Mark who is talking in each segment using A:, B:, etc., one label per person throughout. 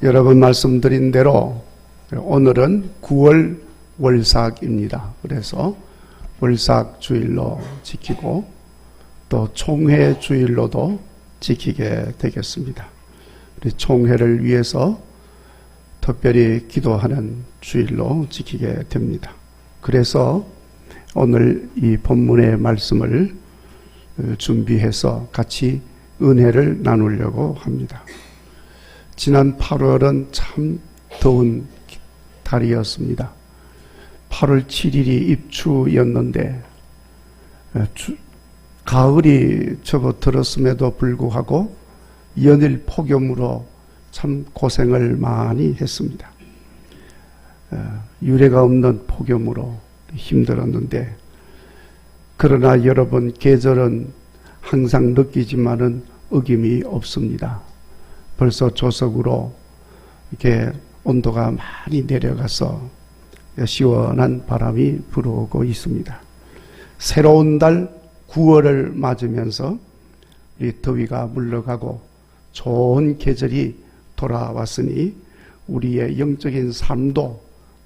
A: 여러 번 말씀드린 대로 오늘은 9월 월삭입니다. 그래서 월삭 주일로 지키고 또 총회 주일로도 지키게 되겠습니다. 우리 총회를 위해서 특별히 기도하는 주일로 지키게 됩니다. 그래서 오늘 이 본문의 말씀을 준비해서 같이 은혜를 나누려고 합니다. 지난 8월은 참 더운 달이었습니다. 8월 7일이 입추였는데 가을이 접어들었음에도 불구하고 연일 폭염으로 참 고생을 많이 했습니다. 유례가 없는 폭염으로 힘들었는데, 그러나 여러분, 계절은 항상 느끼지만은 어김이 없습니다. 벌써 조석으로 이렇게 온도가 많이 내려가서 시원한 바람이 불어오고 있습니다. 새로운 달 9월을 맞으면서 우리 더위가 물러가고 좋은 계절이 돌아왔으니 우리의 영적인 삶도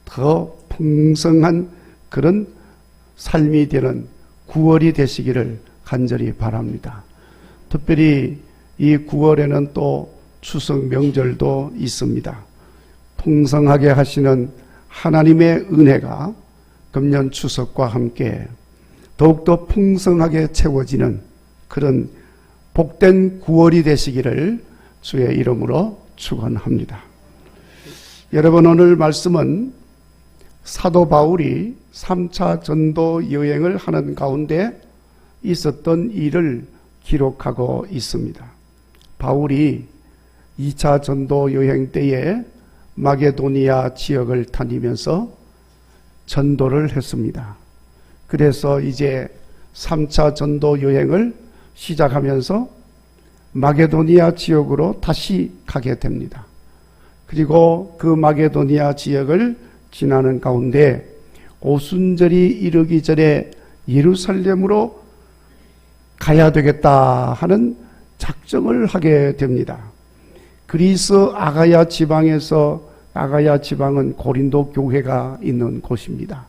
A: 더 풍성한 그런 삶이 되는 9월이 되시기를 간절히 바랍니다. 특별히 이 9월에는 또 추석 명절도 있습니다. 풍성하게 하시는 하나님의 은혜가 금년 추석과 함께 더욱더 풍성하게 채워지는 그런 복된 9월이 되시기를 주의 이름으로 축원합니다. 여러분, 오늘 말씀은 사도 바울이 3차 전도 여행을 하는 가운데 있었던 일을 기록하고 있습니다. 바울이 2차 전도 여행 때에 마게도니아 지역을 다니면서 전도를 했습니다. 그래서 이제 3차 전도 여행을 시작하면서 마게도니아 지역으로 다시 가게 됩니다. 그리고 그 마게도니아 지역을 지나는 가운데 오순절이 이르기 전에 예루살렘으로 가야 되겠다 하는 작정을 하게 됩니다. 그리스 아가야 지방에서, 아가야 지방은 고린도 교회가 있는 곳입니다.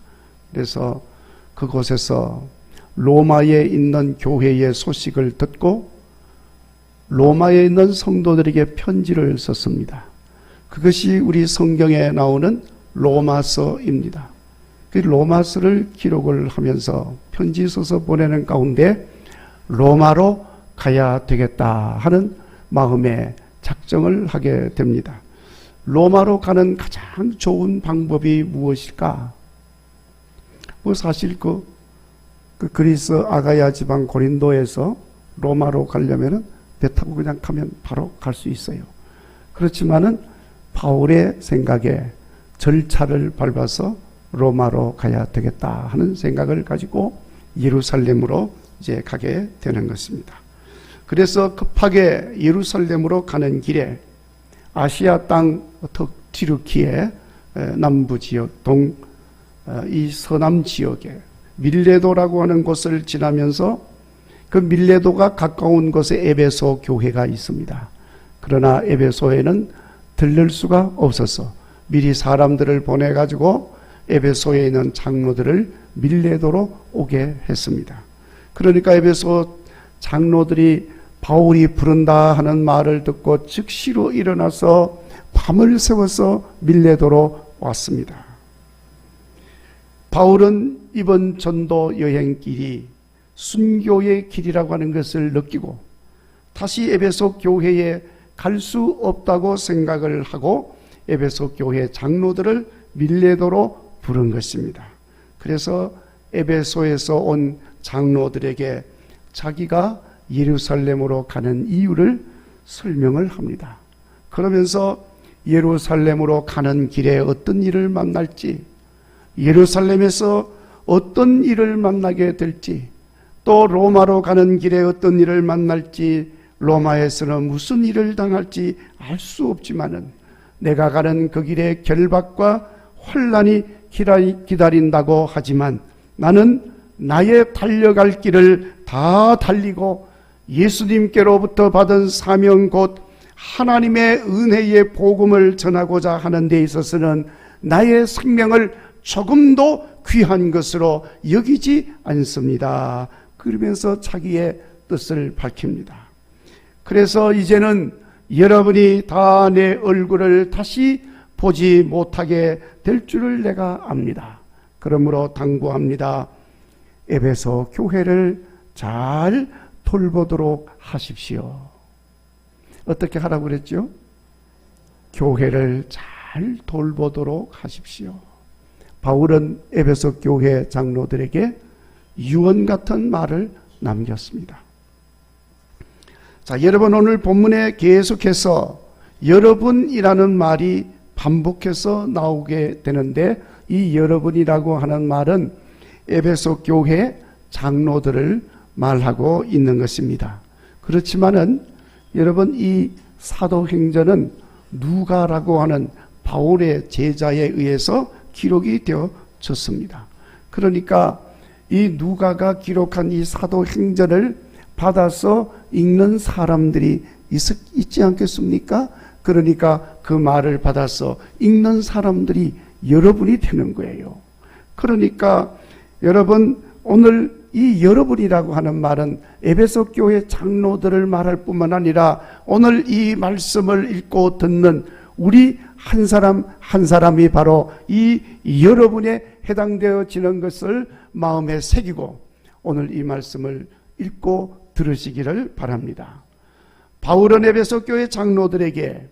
A: 그래서 그곳에서 로마에 있는 교회의 소식을 듣고 로마에 있는 성도들에게 편지를 썼습니다. 그것이 우리 성경에 나오는 로마서입니다. 그 로마서를 기록을 하면서 편지 써서 보내는 가운데 로마로 가야 되겠다 하는 마음에 작정을 하게 됩니다. 로마로 가는 가장 좋은 방법이 무엇일까? 사실 그 그리스 아가야 지방 고린도에서 로마로 가려면은 배 타고 그냥 가면 바로 갈 수 있어요. 그렇지만은 바울의 생각에 절차를 밟아서 로마로 가야 되겠다 하는 생각을 가지고 예루살렘으로 이제 가게 되는 것입니다. 그래서 급하게 예루살렘으로 가는 길에 아시아 땅 튀르키의 남부 지역, 이 서남 지역에 밀레도라고 하는 곳을 지나면서 그 밀레도가 가까운 곳에 에베소 교회가 있습니다. 그러나 에베소에는 들를 수가 없어서 미리 사람들을 보내가지고 에베소에 있는 장로들을 밀레도로 오게 했습니다. 그러니까 에베소 장로들이 바울이 부른다 하는 말을 듣고 즉시로 일어나서 밤을 새워서 밀레도로 왔습니다. 바울은 이번 전도 여행길이 순교의 길이라고 하는 것을 느끼고 다시 에베소 교회에 갈 수 없다고 생각을 하고 에베소 교회 장로들을 밀레도로 부른 것입니다. 그래서 에베소에서 온 장로들에게 자기가 예루살렘으로 가는 이유를 설명을 합니다. 그러면서 예루살렘으로 가는 길에 어떤 일을 만날지, 예루살렘에서 어떤 일을 만나게 될지, 또 로마로 가는 길에 어떤 일을 만날지, 로마에서는 무슨 일을 당할지 알 수 없지만은 내가 가는 그 길에 결박과 환난이 기다린다고 하지만 나는 나의 달려갈 길을 다 달리고 예수님께로부터 받은 사명 곧 하나님의 은혜의 복음을 전하고자 하는 데 있어서는 나의 생명을 조금도 귀한 것으로 여기지 않습니다. 그러면서 자기의 뜻을 밝힙니다. 그래서 이제는 여러분이 다 내 얼굴을 다시 보지 못하게 될 줄을 내가 압니다. 그러므로 당부합니다. 에베소 교회를 잘 돌보도록 하십시오. 어떻게 하라고 그랬죠? 교회를 잘 돌보도록 하십시오. 바울은 에베소 교회 장로들에게 유언 같은 말을 남겼습니다. 자, 여러분, 오늘 본문에 계속해서 여러분이라는 말이 반복해서 나오게 되는데, 이 여러분이라고 하는 말은 에베소 교회 장로들을 말하고 있는 것입니다. 그렇지만은 여러분, 이 사도행전은 누가라고 하는 바울의 제자에 의해서 기록이 되어졌습니다. 그러니까 이 누가가 기록한 이 사도행전을 받아서 읽는 사람들이 있지 않겠습니까? 그러니까 그 말을 받아서 읽는 사람들이 여러분이 되는 거예요. 그러니까 여러분, 오늘 이 여러분이라고 하는 말은 에베소 교회 장로들을 말할 뿐만 아니라 오늘 이 말씀을 읽고 듣는 우리 한 사람 한 사람이 바로 이 여러분에 해당되어지는 것을 마음에 새기고 오늘 이 말씀을 읽고 들으시기를 바랍니다. 바울은 에베소 교회 장로들에게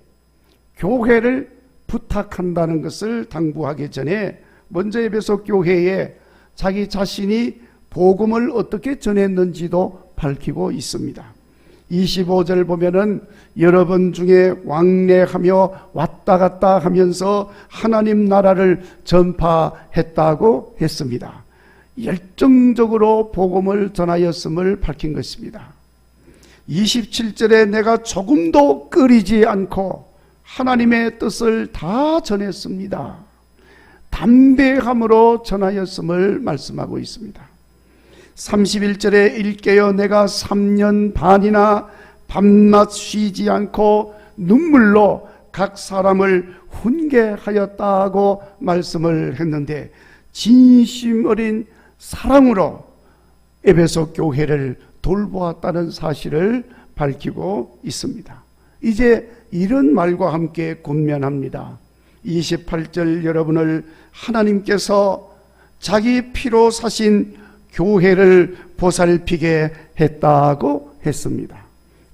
A: 교회를 부탁한다는 것을 당부하기 전에 먼저 에베소 교회에 자기 자신이 복음을 어떻게 전했는지도 밝히고 있습니다. 25절 보면은 여러분 중에 왕래하며 왔다 갔다 하면서 하나님 나라를 전파했다고 했습니다. 열정적으로 복음을 전하였음을 밝힌 것입니다. 27절에 내가 조금도 끓이지 않고 하나님의 뜻을 다 전했습니다. 담대함으로 전하였음을 말씀하고 있습니다. 31절에 일깨어 내가 3년 반이나 밤낮 쉬지 않고 눈물로 각 사람을 훈계하였다고 말씀을 했는데 진심 어린 사랑으로 에베소 교회를 돌보았다는 사실을 밝히고 있습니다. 이제 이런 말과 함께 권면합니다. 28절 여러분을 하나님께서 자기 피로 사신 교회를 보살피게 했다고 했습니다.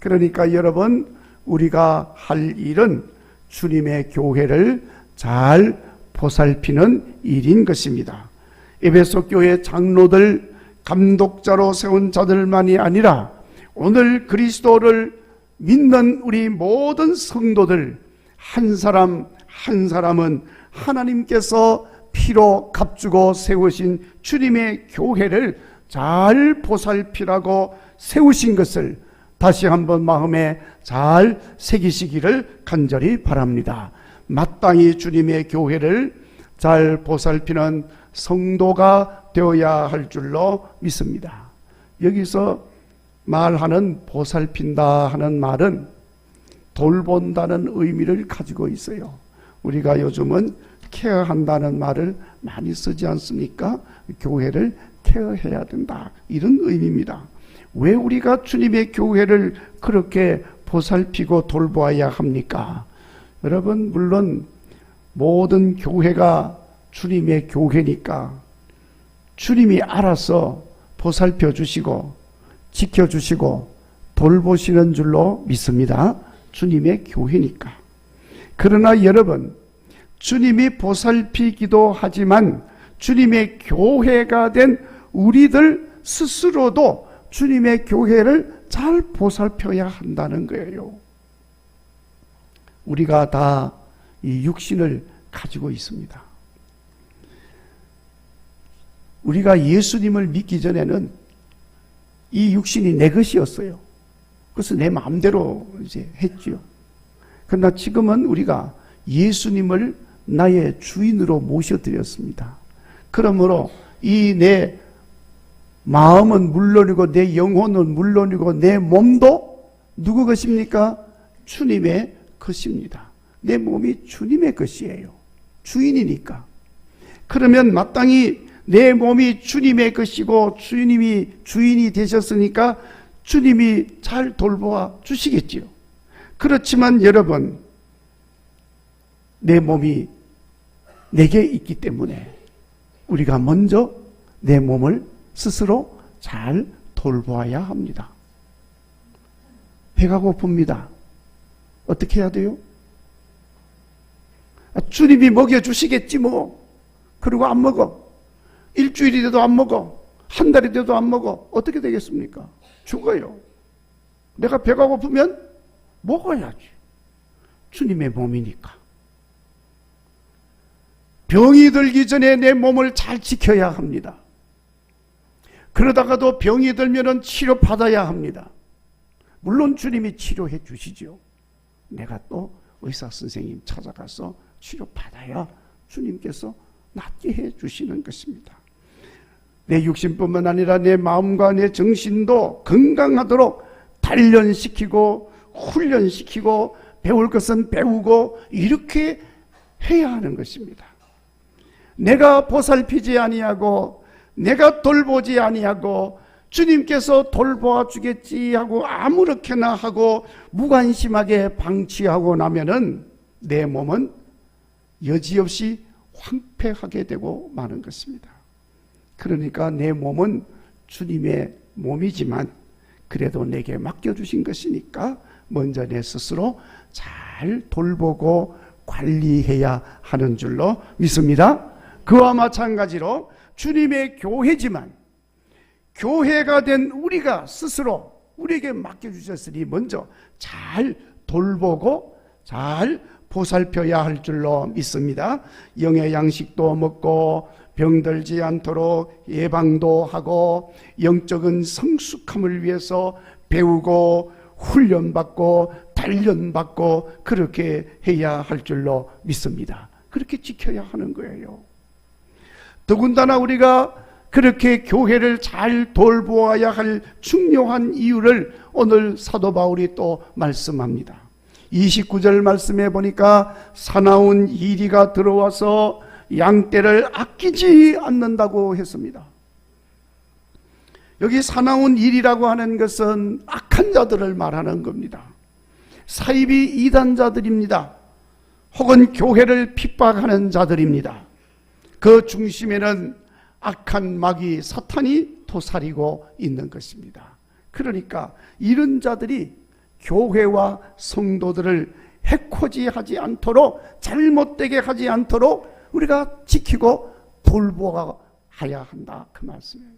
A: 그러니까 여러분, 우리가 할 일은 주님의 교회를 잘 보살피는 일인 것입니다. 에베소 교회 장로들, 감독자로 세운 자들만이 아니라 오늘 그리스도를 믿는 우리 모든 성도들 한 사람 한 사람은 하나님께서 피로 값주고 세우신 주님의 교회를 잘 보살피라고 세우신 것을 다시 한번 마음에 잘 새기시기를 간절히 바랍니다. 마땅히 주님의 교회를 잘 보살피는 성도가 되어야 할 줄로 믿습니다. 여기서 말하는 보살핀다 하는 말은 돌본다는 의미를 가지고 있어요. 우리가 요즘은 케어한다는 말을 많이 쓰지 않습니까? 교회를 케어해야 된다, 이런 의미입니다. 왜 우리가 주님의 교회를 그렇게 보살피고 돌보아야 합니까? 여러분, 물론 모든 교회가 주님의 교회니까 주님이 알아서 보살펴 주시고 지켜주시고 돌보시는 줄로 믿습니다. 주님의 교회니까. 그러나 여러분, 주님이 보살피기도 하지만 주님의 교회가 된 우리들 스스로도 주님의 교회를 잘 보살펴야 한다는 거예요. 우리가 다 이 육신을 가지고 있습니다. 우리가 예수님을 믿기 전에는 이 육신이 내 것이었어요. 그래서 내 마음대로 이제 했죠. 그러나 지금은 우리가 예수님을 나의 주인으로 모셔드렸습니다. 그러므로 이 내 마음은 물론이고 내 영혼은 물론이고 내 몸도 누구 것입니까? 주님의 것입니다. 내 몸이 주님의 것이에요. 주인이니까. 그러면 마땅히 내 몸이 주님의 것이고 주님이 주인이 되셨으니까 주님이 잘 돌보아 주시겠지요. 그렇지만 여러분, 내 몸이 내게 있기 때문에 우리가 먼저 내 몸을 스스로 잘 돌보아야 합니다. 배가 고픕니다. 어떻게 해야 돼요? 주님이 먹여주시겠지 뭐. 그리고 안 먹어. 일주일이 돼도 안 먹어. 한 달이 돼도 안 먹어. 어떻게 되겠습니까? 죽어요. 내가 배가 고프면 먹어야지. 주님의 몸이니까. 병이 들기 전에 내 몸을 잘 지켜야 합니다. 그러다가도 병이 들면 치료받아야 합니다. 물론 주님이 치료해 주시죠. 내가 또 의사 선생님 찾아가서 치료받아야 주님께서 낫게 해 주시는 것입니다. 내 육신뿐만 아니라 내 마음과 내 정신도 건강하도록 단련시키고 훈련시키고 배울 것은 배우고 이렇게 해야 하는 것입니다. 내가 보살피지 아니하고 내가 돌보지 아니하고 주님께서 돌보아 주겠지 하고 아무렇게나 하고 무관심하게 방치하고 나면은 내 몸은 여지없이 황폐하게 되고 마는 것입니다. 그러니까 내 몸은 주님의 몸이지만 그래도 내게 맡겨주신 것이니까 먼저 내 스스로 잘 돌보고 관리해야 하는 줄로 믿습니다. 그와 마찬가지로 주님의 교회지만 교회가 된 우리가 스스로 우리에게 맡겨주셨으니 먼저 잘 돌보고 잘 보살펴야 할 줄로 믿습니다. 영의 양식도 먹고 병들지 않도록 예방도 하고 영적인 성숙함을 위해서 배우고 훈련받고 단련받고 그렇게 해야 할 줄로 믿습니다. 그렇게 지켜야 하는 거예요. 더군다나 우리가 그렇게 교회를 잘 돌보아야 할 중요한 이유를 오늘 사도 바울이 또 말씀합니다. 29절 말씀에 보니까 사나운 이리가 들어와서 양떼를 아끼지 않는다고 했습니다. 여기 사나운 일이라고 하는 것은 악한 자들을 말하는 겁니다. 사이비 이단자들입니다. 혹은 교회를 핍박하는 자들입니다. 그 중심에는 악한 마귀 사탄이 도사리고 있는 것입니다. 그러니까 이런 자들이 교회와 성도들을 해코지하지 않도록 잘못되게 하지 않도록 우리가 지키고 돌보아야 한다 그 말씀이에요.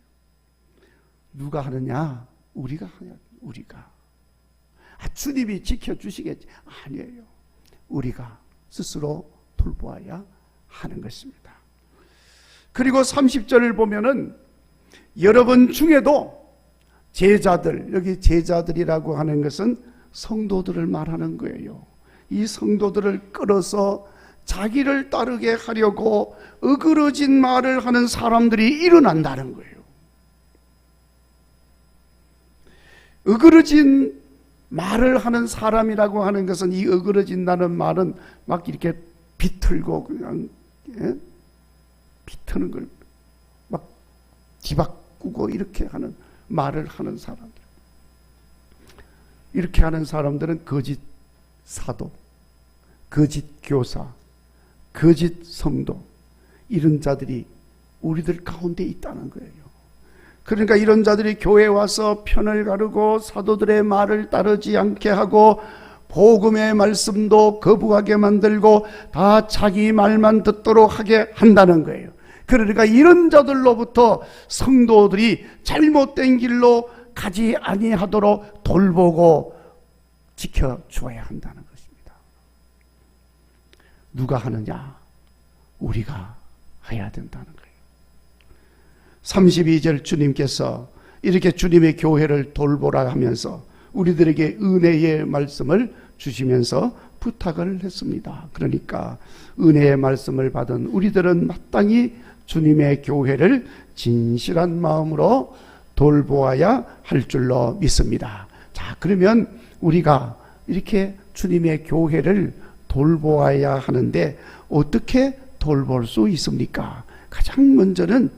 A: 누가 하느냐? 우리가 하냐? 우리가. 주님이 지켜주시겠지? 아니에요. 우리가 스스로 돌보아야 하는 것입니다. 그리고 30절을 보면은 여러분 중에도 제자들, 여기 제자들이라고 하는 것은 성도들을 말하는 거예요. 이 성도들을 끌어서 자기를 따르게 하려고 어그러진 말을 하는 사람들이 일어난다는 거예요. 어그러진 말을 하는 사람이라고 하는 것은 이 어그러진다는 말은 막 이렇게 비틀고 그냥 비트는 걸 막 뒤바꾸고 이렇게 하는 말을 하는 사람들. 이렇게 하는 사람들은 거짓 사도, 거짓 교사, 거짓 성도 이런 자들이 우리들 가운데 있다는 거예요. 그러니까 이런 자들이 교회에 와서 편을 가르고 사도들의 말을 따르지 않게 하고 복음의 말씀도 거부하게 만들고 다 자기 말만 듣도록 하게 한다는 거예요. 그러니까 이런 자들로부터 성도들이 잘못된 길로 가지 아니하도록 돌보고 지켜줘야 한다는 것입니다. 누가 하느냐? 우리가 해야 된다는 거예요. 32절 주님께서 이렇게 주님의 교회를 돌보라 하면서 우리들에게 은혜의 말씀을 주시면서 부탁을 했습니다. 그러니까 은혜의 말씀을 받은 우리들은 마땅히 주님의 교회를 진실한 마음으로 돌보아야 할 줄로 믿습니다. 자, 그러면 우리가 이렇게 주님의 교회를 돌보아야 하는데 어떻게 돌볼 수 있습니까? 가장 먼저는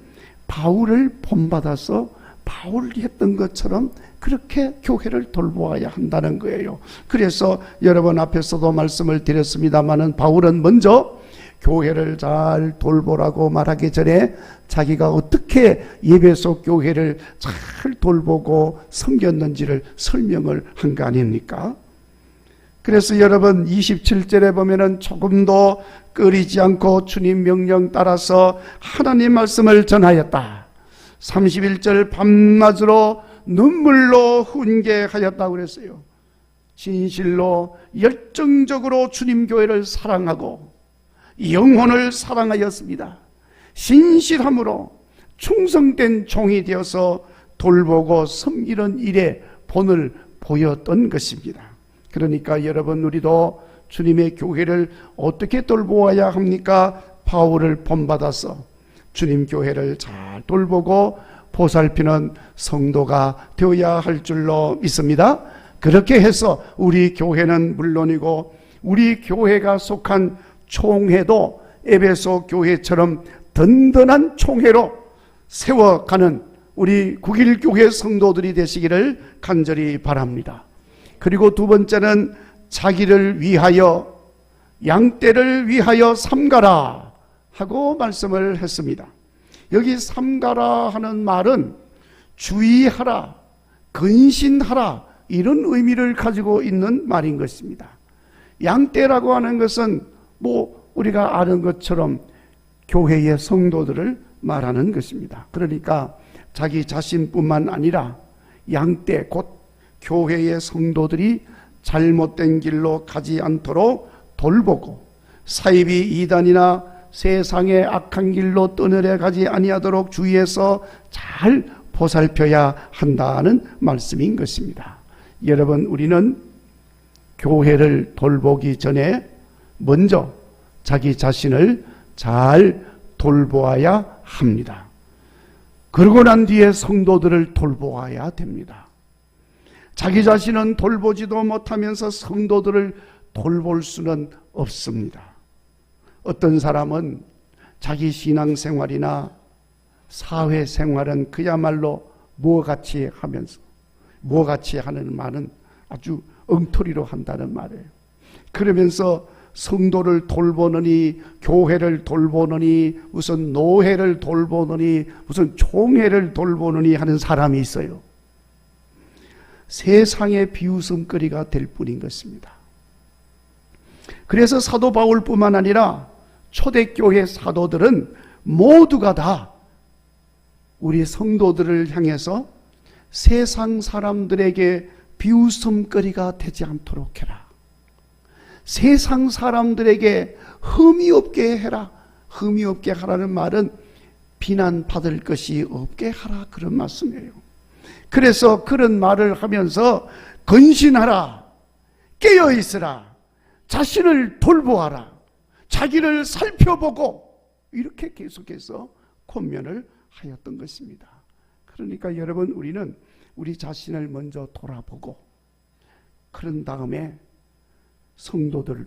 A: 바울을 본받아서 바울이 했던 것처럼 그렇게 교회를 돌보아야 한다는 거예요. 그래서 여러분 앞에서도 말씀을 드렸습니다마는 바울은 먼저 교회를 잘 돌보라고 말하기 전에 자기가 어떻게 예배소 교회를 잘 돌보고 섬겼는지를 설명을 한 거 아닙니까? 그래서 여러분 27절에 보면은 조금도 끓이지 않고 주님 명령 따라서 하나님 말씀을 전하였다. 31절 밤낮으로 눈물로 훈계하였다고 그랬어요. 진실로 열정적으로 주님 교회를 사랑하고 영혼을 사랑하였습니다. 신실함으로 충성된 종이 되어서 돌보고 섬기는 일에 본을 보였던 것입니다. 그러니까 여러분 우리도 주님의 교회를 어떻게 돌보아야 합니까? 바울을 본받아서 주님 교회를 잘 돌보고 보살피는 성도가 되어야 할 줄로 믿습니다. 그렇게 해서 우리 교회는 물론이고 우리 교회가 속한 총회도 에베소 교회처럼 든든한 총회로 세워가는 우리 9.1교회 성도들이 되시기를 간절히 바랍니다. 그리고 두 번째는 자기를 위하여 양떼를 위하여 삼가라 하고 말씀을 했습니다. 여기 삼가라 하는 말은 주의하라, 근신하라 이런 의미를 가지고 있는 말인 것입니다. 양떼라고 하는 것은 우리가 아는 것처럼 교회의 성도들을 말하는 것입니다. 그러니까 자기 자신뿐만 아니라 양떼 곧 교회의 성도들이 잘못된 길로 가지 않도록 돌보고 사이비 이단이나 세상의 악한 길로 떠내려 가지 아니하도록 주의해서 잘 보살펴야 한다는 말씀인 것입니다. 여러분 우리는 교회를 돌보기 전에 먼저 자기 자신을 잘 돌보아야 합니다. 그러고 난 뒤에 성도들을 돌보아야 됩니다. 자기 자신은 돌보지도 못하면서 성도들을 돌볼 수는 없습니다. 어떤 사람은 자기 신앙생활이나 사회생활은 그야말로 뭐같이 하면서 뭐같이 하는 말은 아주 엉터리로 한다는 말이에요. 그러면서 성도를 돌보느니 교회를 돌보느니 무슨 노회를 돌보느니 무슨 총회를 돌보느니 하는 사람이 있어요. 세상의 비웃음거리가 될 뿐인 것입니다. 그래서 사도 바울뿐만 아니라 초대교회 사도들은 모두가 다 우리 성도들을 향해서 세상 사람들에게 비웃음거리가 되지 않도록 해라. 세상 사람들에게 흠이 없게 해라. 흠이 없게 하라는 말은 비난받을 것이 없게 하라 그런 말씀이에요. 그래서 그런 말을 하면서 근신하라, 깨어있으라, 자신을 돌보아라, 자기를 살펴보고 이렇게 계속해서 권면을 하였던 것입니다. 그러니까 여러분 우리는 우리 자신을 먼저 돌아보고 그런 다음에 성도들,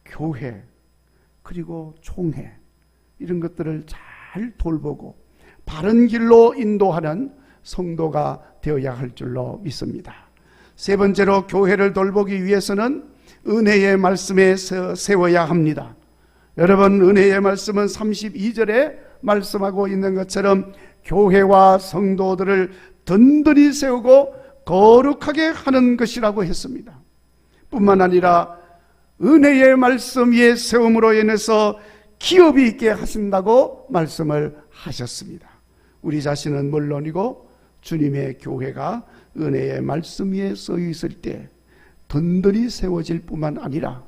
A: 교회, 그리고 총회 이런 것들을 잘 돌보고 바른 길로 인도하는 성도가 되어야 할 줄로 믿습니다. 세 번째로 교회를 돌보기 위해서는 은혜의 말씀에 세워야 합니다. 여러분 은혜의 말씀은 32절에 말씀하고 있는 것처럼 교회와 성도들을 든든히 세우고 거룩하게 하는 것이라고 했습니다. 뿐만 아니라 은혜의 말씀 위에 세움으로 인해서 기업이 있게 하신다고 말씀을 하셨습니다. 우리 자신은 물론이고 주님의 교회가 은혜의 말씀 위에 서 있을 때 든든히 세워질 뿐만 아니라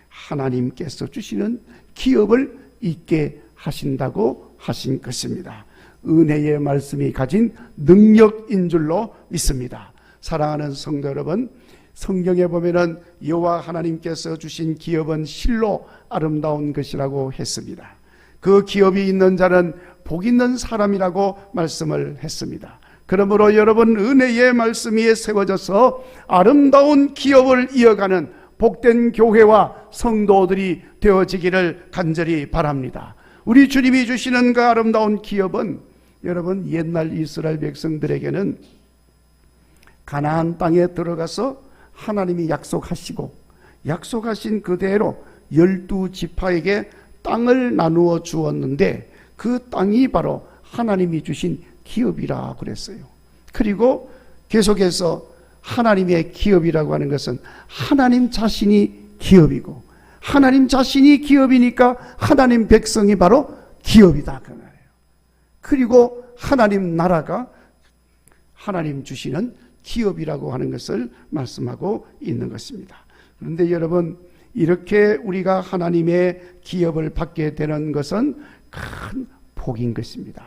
A: 하나님께서 주시는 기업을 있게 하신다고 하신 것입니다. 은혜의 말씀이 가진 능력인 줄로 믿습니다. 사랑하는 성도 여러분, 성경에 보면은 여호와 하나님께서 주신 기업은 실로 아름다운 것이라고 했습니다. 그 기업이 있는 자는 복 있는 사람이라고 말씀을 했습니다. 그러므로 여러분, 은혜의 말씀 위에 세워져서 아름다운 기업을 이어가는 복된 교회와 성도들이 되어지기를 간절히 바랍니다. 우리 주님이 주시는 그 아름다운 기업은 여러분, 옛날 이스라엘 백성들에게는 가나안 땅에 들어가서 하나님이 약속하시고 약속하신 그대로 12지파에게 땅을 나누어 주었는데 그 땅이 바로 하나님이 주신 기업이라 그랬어요. 그리고 계속해서 하나님의 기업이라고 하는 것은 하나님 자신이 기업이고, 하나님 자신이 기업이니까 하나님 백성이 바로 기업이다 그 말이에요. 그리고 하나님 나라가 하나님 주시는 기업이라고 하는 것을 말씀하고 있는 것입니다. 그런데 여러분, 이렇게 우리가 하나님의 기업을 받게 되는 것은 큰 복인 것입니다.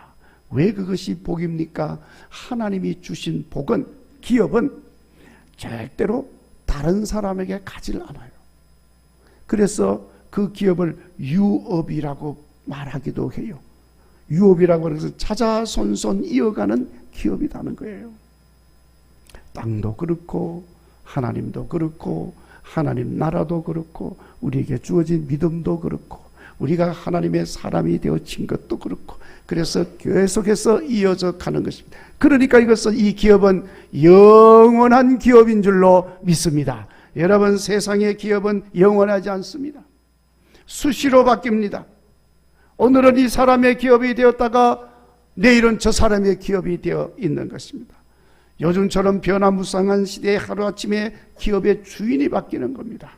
A: 왜 그것이 복입니까? 하나님이 주신 복은, 기업은 절대로 다른 사람에게 가지를 않아요. 그래서 그 기업을 유업이라고 말하기도 해요. 유업이라고 해서 자자손손 이어가는 기업이라는 거예요. 땅도 그렇고 하나님도 그렇고 하나님 나라도 그렇고 우리에게 주어진 믿음도 그렇고 우리가 하나님의 사람이 되어진 것도 그렇고, 그래서 계속해서 이어져 가는 것입니다. 그러니까 이 기업은 영원한 기업인 줄로 믿습니다. 여러분, 세상의 기업은 영원하지 않습니다. 수시로 바뀝니다. 오늘은 이 사람의 기업이 되었다가 내일은 저 사람의 기업이 되어 있는 것입니다. 요즘처럼 변화무쌍한 시대에 하루아침에 기업의 주인이 바뀌는 겁니다.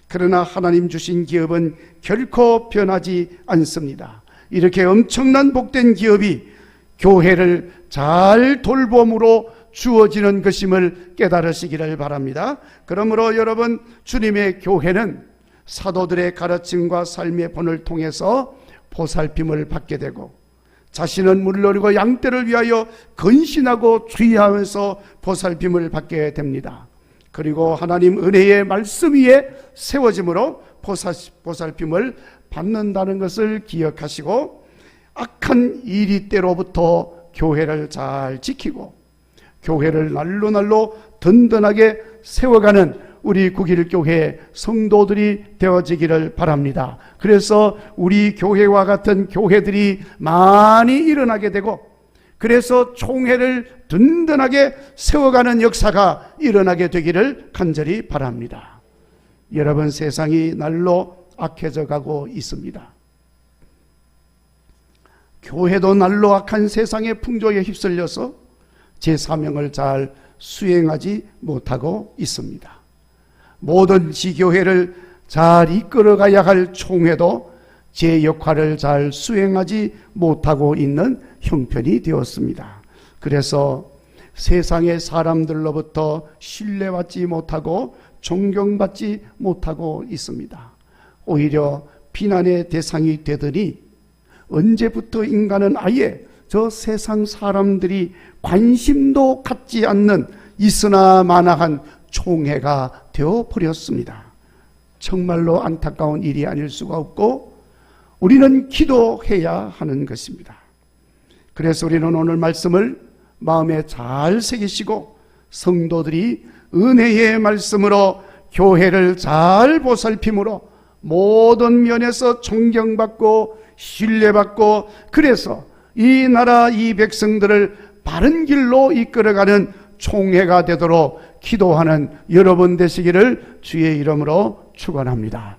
A: 그러나 하나님 주신 기업은 결코 변하지 않습니다. 이렇게 엄청난 복된 기업이 교회를 잘 돌봄으로 주어지는 것임을 깨달으시기를 바랍니다. 그러므로 여러분, 주님의 교회는 사도들의 가르침과 삶의 본을 통해서 보살핌을 받게 되고, 자신은 물론이고 양떼를 위하여 근신하고 주의하면서 보살핌을 받게 됩니다. 그리고 하나님 은혜의 말씀 위에 세워짐으로 보살핌을 받는다는 것을 기억하시고, 악한 이리 때로부터 교회를 잘 지키고 교회를 날로 든든하게 세워가는 우리 국일교회 성도들이 되어지기를 바랍니다. 그래서 우리 교회와 같은 교회들이 많이 일어나게 되고, 그래서 총회를 든든하게 세워가는 역사가 일어나게 되기를 간절히 바랍니다. 여러분, 세상이 날로 악해져 가고 있습니다. 교회도 날로 악한 세상의 풍조에 휩쓸려서 제 사명을 잘 수행하지 못하고 있습니다. 모든 지교회를 잘 이끌어가야 할 총회도 제 역할을 잘 수행하지 못하고 있는 형편이 되었습니다. 그래서 세상의 사람들로부터 신뢰받지 못하고 존경받지 못하고 있습니다. 오히려 비난의 대상이 되더니 언제부터 인간은 아예 저 세상 사람들이 관심도 갖지 않는 있으나 마나한 총회가 되어버렸습니다. 정말로 안타까운 일이 아닐 수가 없고 우리는 기도해야 하는 것입니다. 그래서 우리는 오늘 말씀을 마음에 잘 새기시고 성도들이 은혜의 말씀으로 교회를 잘 보살핌으로 모든 면에서 존경받고 신뢰받고, 그래서 이 나라 이 백성들을 바른 길로 이끌어가는 총회가 되도록 기도하는 여러분 되시기를 주의 이름으로 축원합니다.